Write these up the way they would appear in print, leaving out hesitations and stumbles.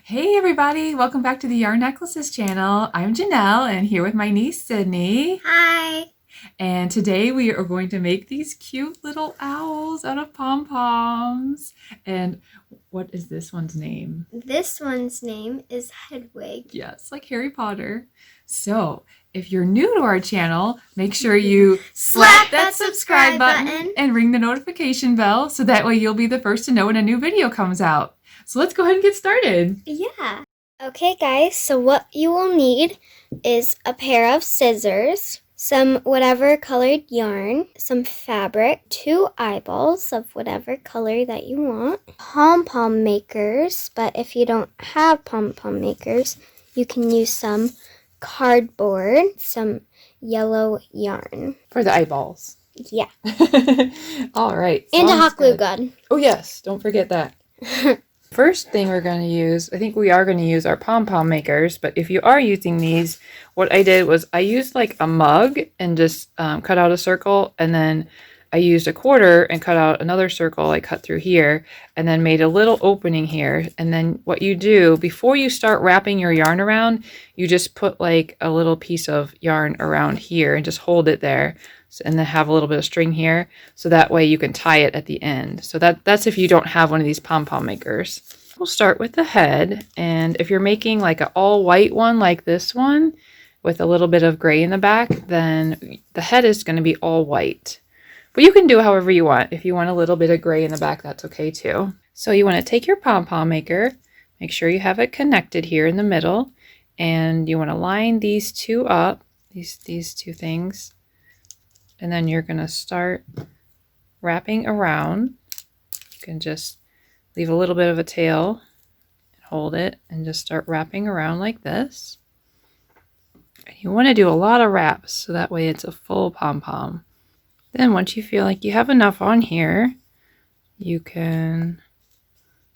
Hey everybody, welcome back to the Yarn Necklaces channel. I'm Janelle and here with my niece Sydney. Hi. And today we are going to make these cute little owls out of pom-poms. And what is this one's name? This one's name is Hedwig. Yes, like Harry Potter. So if you're new to our channel, make sure you slap that subscribe button and ring the notification bell so that way you'll be the first to know when a new video comes out. So let's go ahead and get started. Yeah. Okay, guys, so what you will need is a pair of scissors, some whatever colored yarn, some fabric, 2 eyeballs of whatever color that you want, pom-pom makers, but if you don't have pom-pom makers, you can use some cardboard, some yellow yarn. For the eyeballs. Yeah. All right. And a hot glue gun. Oh, yes. Don't forget that. First thing we're going to use, I think we are going to use our pom-pom makers, but if you are using these, what I did was I used like a mug and just cut out a circle, and then I used a quarter and cut out another circle. I cut through here and then made a little opening here. And then what you do before you start wrapping your yarn around, you just put like a little piece of yarn around here and just hold it there. And then have a little bit of string here, so that way you can tie it at the end. So that's if you don't have one of these pom-pom makers. We'll start with the head, and if you're making like an all white one like this one with a little bit of gray in the back, then the head is going to be all white. But you can do however you want. If you want a little bit of gray in the back, that's okay too. So you want to take your pom-pom maker, make sure you have it connected here in the middle, and you want to line these two up, these two things. And then you're going to start wrapping around. You can just leave a little bit of a tail and hold it and just start wrapping around like this. And you want to do a lot of wraps so that way it's a full pom-pom. Then once you feel like you have enough on here, you can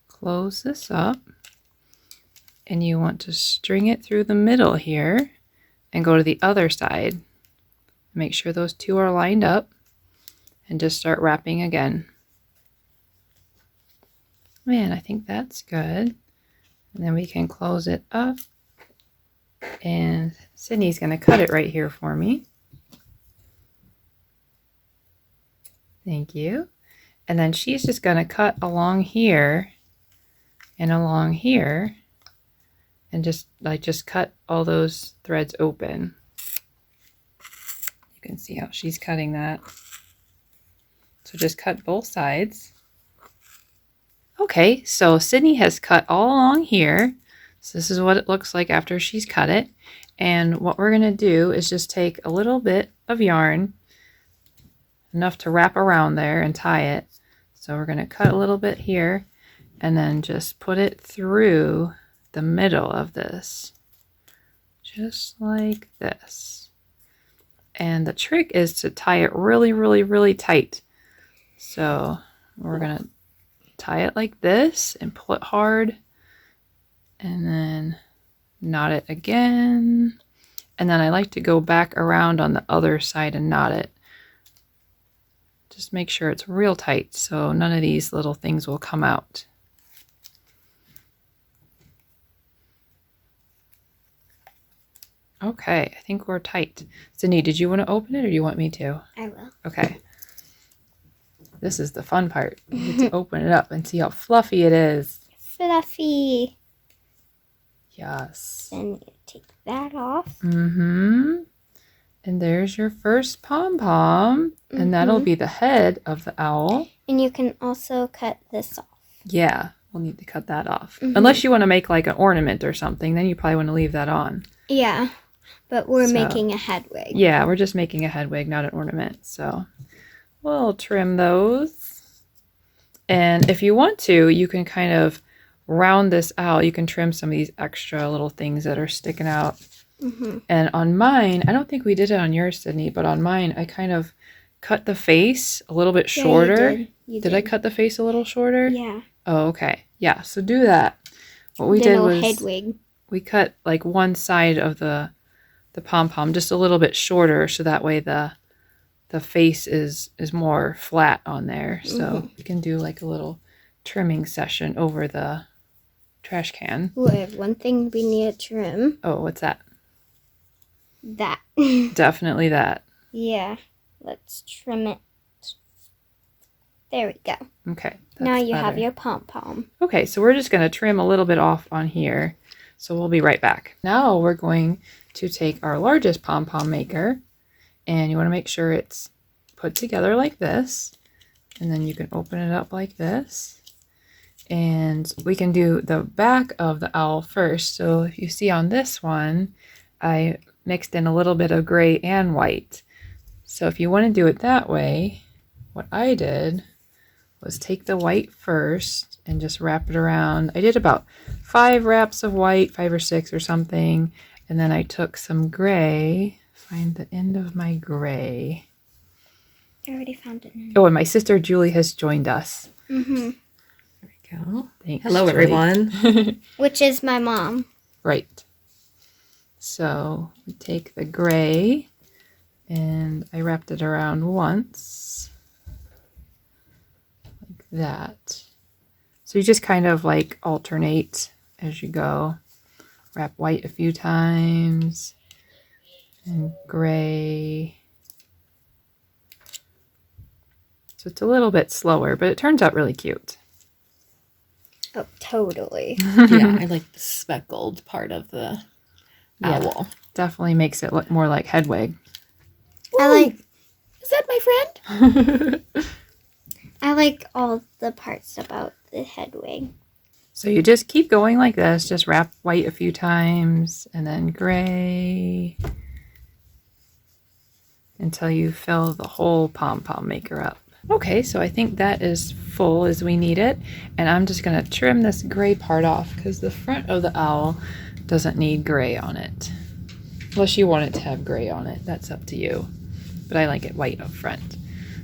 close this up and you want to string it through the middle here and go to the other side. Make sure those two are lined up and just start wrapping again. Man, I think that's good. And then we can close it up. And Sydney's going to cut it right here for me. Thank you. And then she's just going to cut along here and along here and just cut all those threads open. You can see how she's cutting that. So just cut both sides. Okay, so Sydney has cut all along here. So this is what it looks like after she's cut it. And what we're going to do is just take a little bit of yarn, enough to wrap around there and tie it. So we're going to cut a little bit here and then just put it through the middle of this. Just like this. And the trick is to tie it really, really, really tight. So we're going to tie it like this and pull it hard. And then knot it again. And then I like to go back around on the other side and knot it. Just make sure it's real tight so none of these little things will come out. Okay, I think we're tight. Sydney, did you want to open it or do you want me to? I will. Okay. This is the fun part. You get to open it up and see how fluffy it is. Fluffy. Yes. Then you take that off. Mm-hmm. And there's your first pom-pom. And that'll be the head of the owl. And you can also cut this off. Yeah, we'll need to cut that off. Unless you want to make like an ornament or something, then you probably want to leave that on. Yeah. But we're making a Hedwig. Yeah, we're just making a Hedwig, not an ornament. So we'll trim those. And if you want to, you can kind of round this out. You can trim some of these extra little things that are sticking out. And on mine, I don't think we did it on yours, Sydney, but on mine, I kind of cut the face a little bit shorter. Yeah, you did. Did I cut the face a little shorter? Yeah. Oh, okay. Yeah, so do that. What we did was Hedwig. We cut like one side of the pom-pom just a little bit shorter so that way the face is more flat on there. So you can do like a little trimming session over the trash can. Ooh, I have one thing we need to trim. Oh, what's that? That. Definitely that. Yeah. Let's trim it. There we go. Okay. Now you have better. your pom-pom. Okay, so we're just going to trim a little bit off on here. So we'll be right back. Now we're going to take our largest pom-pom maker, and you want to make sure it's put together like this. And then you can open it up like this. And we can do the back of the owl first. So if you see on this one, I mixed in a little bit of gray and white. So if you want to do it that way, what I did was take the white first and just wrap it around. I did about 5 wraps of white, 5 or 6 or something. And then I took some gray, find the end of my gray. I already found it. Oh, and my sister Julie has joined us. Mm-hmm. There we go. Thanks, Hello, Julie. everyone. Which is my mom. Right. So we take the gray and I wrapped it around once. Like that. So you just kind of like alternate as you go. Wrap white a few times and gray. So it's a little bit slower, but it turns out really cute. Oh, totally. Yeah, I like the speckled part of the Yeah. owl. Definitely makes it look more like Hedwig. I like Is that my friend? I like all the parts about the Hedwig. So you just keep going like this. Just wrap white a few times and then gray until you fill the whole pom-pom maker up. Okay, so I think that is full as we need it. And I'm just going to trim this gray part off because the front of the owl doesn't need gray on it. Unless you want it to have gray on it. That's up to you. But I like it white up front.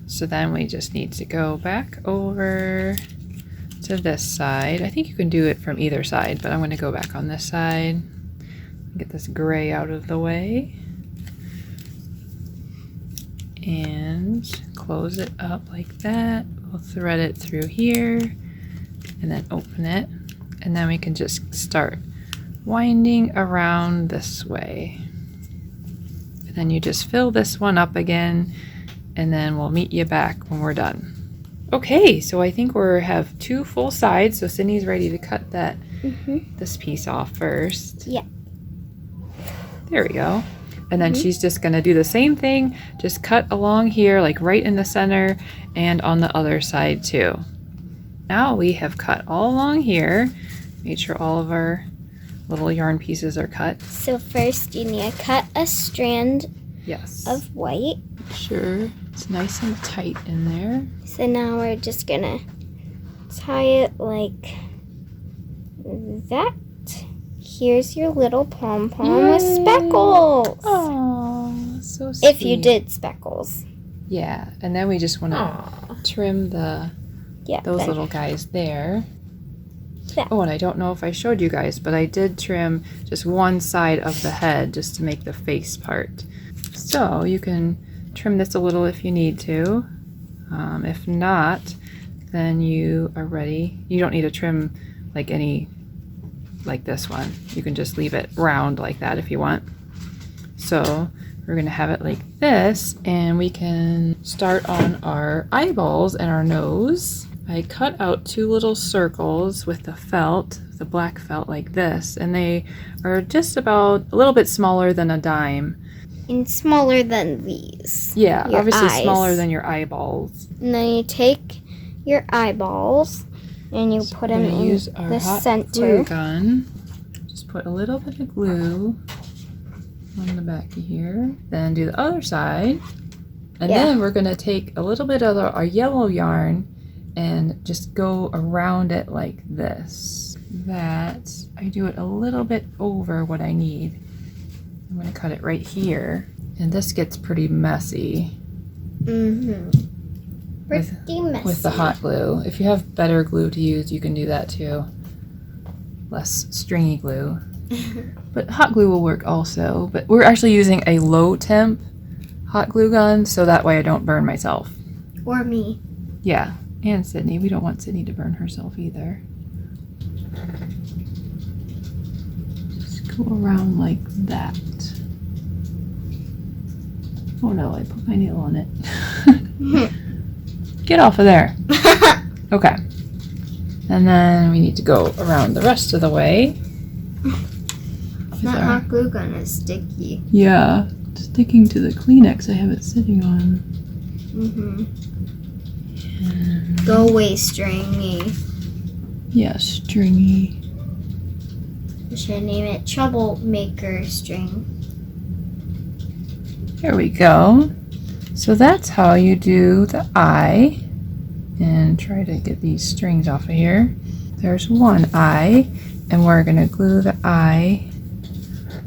So then we just need to go back over to this side. I think you can do it from either side, but I'm going to go back on this side. Get this gray out of the way. And close it up like that. We'll thread it through here and then open it. And then we can just start winding around this way. And then you just fill this one up again, and then we'll meet you back when we're done. Okay, so I think we have 2 full sides. So Sydney's ready to cut that this piece off first. Yeah. There we go. And then she's just going to do the same thing, just cut along here, like right in the center and on the other side too. Now we have cut all along here, made sure all of our little yarn pieces are cut. So first you need to cut a strand Yes. of white. Sure. It's nice and tight in there. So now we're just gonna tie it like that. Here's your little pom-pom with speckles. Oh, so sweet. If you did speckles. Yeah, and then we just want to trim those then little guys there. that. Oh, and I don't know if I showed you guys, but I did trim just one side of the head just to make the face part. So you can trim this a little if you need to. If not, then you are ready. You don't need to trim like this one. You can just leave it round like that if you want. So we're going to have it like this, and we can start on our eyeballs and our nose. I cut out 2 little circles with the felt, the black felt like this, and they are just about a little bit smaller than a dime. And smaller than these. Yeah, Your obviously eyes. smaller than your eyeballs. And then you take your eyeballs and you put them We're gonna in use our the hot center. glue gun. Just put a little bit of glue on the back of here. Then do the other side. And then we're going to take a little bit of our yellow yarn and just go around it like this. That I do it a little bit over what I need. I'm going to cut it right here. And this gets pretty messy. Pretty messy. With the hot glue. If you have better glue to use, you can do that too. Less stringy glue. But hot glue will work also. But we're actually using a low temp hot glue gun, so that way I don't burn myself. Or me. Yeah, and Sydney. We don't want Sydney to burn herself either. Go around like that. Oh no, I put my nail on it. Get off of there. Okay. And then we need to go around the rest of the way. That hot glue gun is sticky. Yeah, sticking to the Kleenex I have it sitting on. And Go away, stringy. yeah, stringy. We should name it Troublemaker String. There we go. So that's how you do the eye. And try to get these strings off of here. There's one eye, and we're gonna glue the eye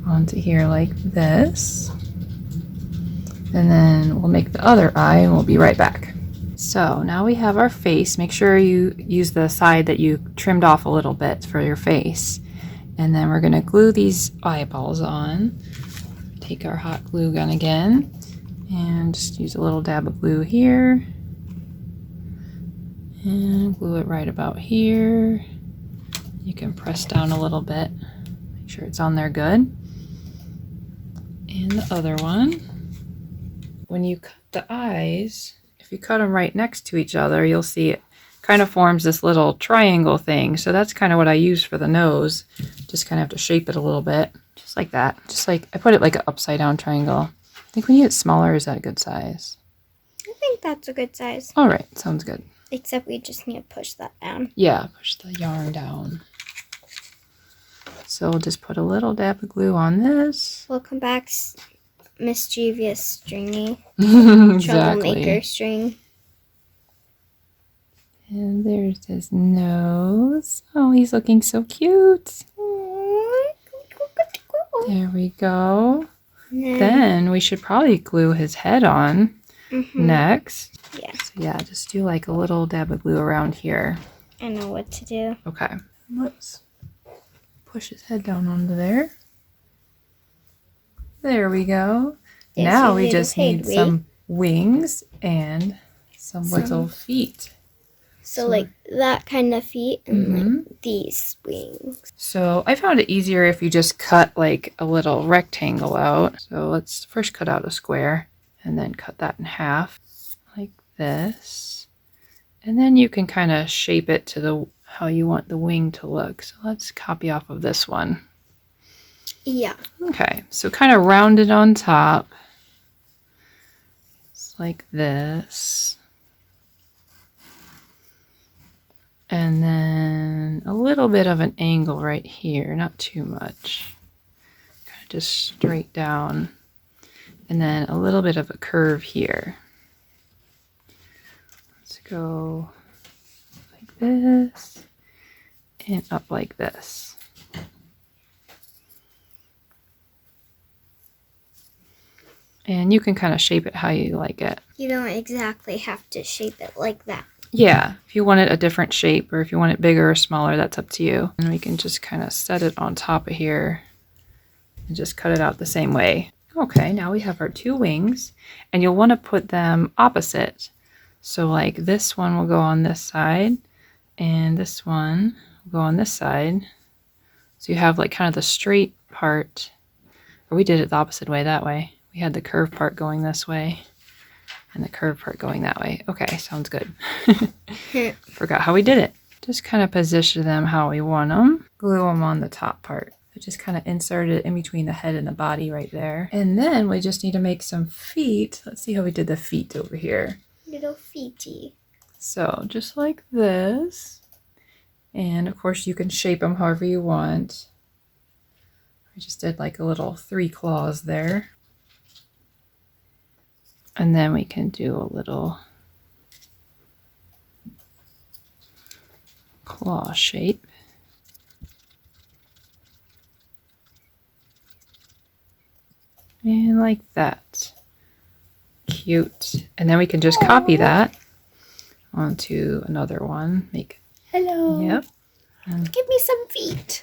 onto here like this. And then we'll make the other eye and we'll be right back. So now we have our face. Make sure you use the side that you trimmed off a little bit for your face. And then we're gonna glue these eyeballs on. Take our hot glue gun again and just use a little dab of glue here. And glue it right about here. You can press down a little bit. Make sure it's on there good. And the other one. When you cut the eyes, if you cut them right next to each other, you'll see it kind of forms this little triangle thing. So that's kind of what I use for the nose. Just kind of have to shape it a little bit. Just like that. Just like, I put it like an upside down triangle. I think we need it smaller. Is that a good size? I think that's a good size. All right, sounds good. Except we just need to push that down. Yeah, push the yarn down. So we'll just put a little dab of glue on this. Welcome back, mischievous stringy. Troublemaker string. And there's his nose. Oh, he's looking so cute. There we go. Then we should probably glue his head on next. Yeah. So yeah, just do like a little dab of glue around here. I know what to do. Okay. Let's push his head down onto there. There we go. There's now your we little just need Hedwig. some wings and some little feet. So like that kind of feet and like these wings. So I found it easier if you just cut like a little rectangle out. So let's first cut out a square and then cut that in half like this. And then you can kind of shape it to the how you want the wing to look. So let's copy off of this one. Yeah. Okay, so kind of round it on top. It's like this. And then a little bit of an angle right here, not too much. Kind of just straight down. And then a little bit of a curve here. Let's go like this and up like this. And you can kind of shape it how you like it. You don't exactly have to shape it like that. Yeah, if you want it a different shape or if you want it bigger or smaller, that's up to you. And we can just kind of set it on top of here and just cut it out the same way. Okay, now we have our two wings and you'll want to put them opposite. So like this one will go on this side and this one will go on this side. So you have like kind of the straight part, or we did it the opposite way that way. We had the curved part going this way and the curved part going that way. Okay, sounds good. Forgot how we did it. Just kind of position them how we want them. Glue them on the top part. I just kind of insert it in between the head and the body right there. And then we just need to make some feet. Let's see how we did the feet over here. Little feety. So just like this. And of course you can shape them however you want. I just did like a little 3 claws there. And then we can do a little claw shape. And like that. Cute. And then we can just copy that onto another one. Make Hello. Yep. And Give me some feet.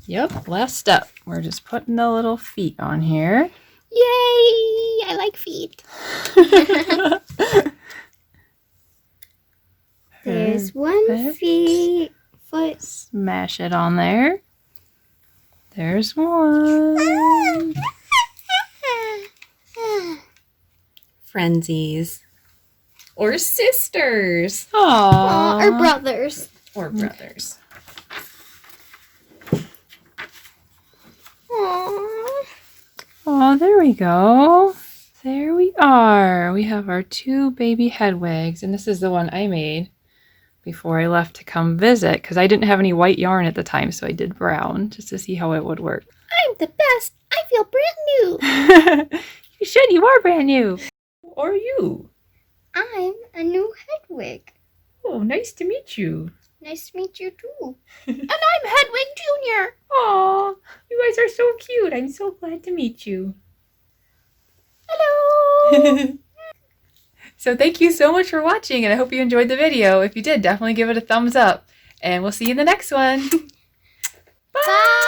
yep, last step. We're just putting the little feet on here. Yay! I like feet. There's one Perfect. foot. Smash it on there. There's one. Frenzies. Or sisters. Aww. Or brothers. Or brothers. Aww. Oh, there we go. There we are. We have our 2 baby Hedwigs, and this is the one I made before I left to come visit, because I didn't have any white yarn at the time, so I did brown just to see how it would work. I'm the best. I feel brand new. You should. You are brand new. Who are you? I'm a new Hedwig. Oh, nice to meet you. Nice to meet you too. And I'm Hedwig Jr. Aw, you guys are so cute. I'm so glad to meet you. Hello. So thank you so much for watching, and I hope you enjoyed the video. If you did, definitely give it a thumbs up. And we'll see you in the next one. Bye.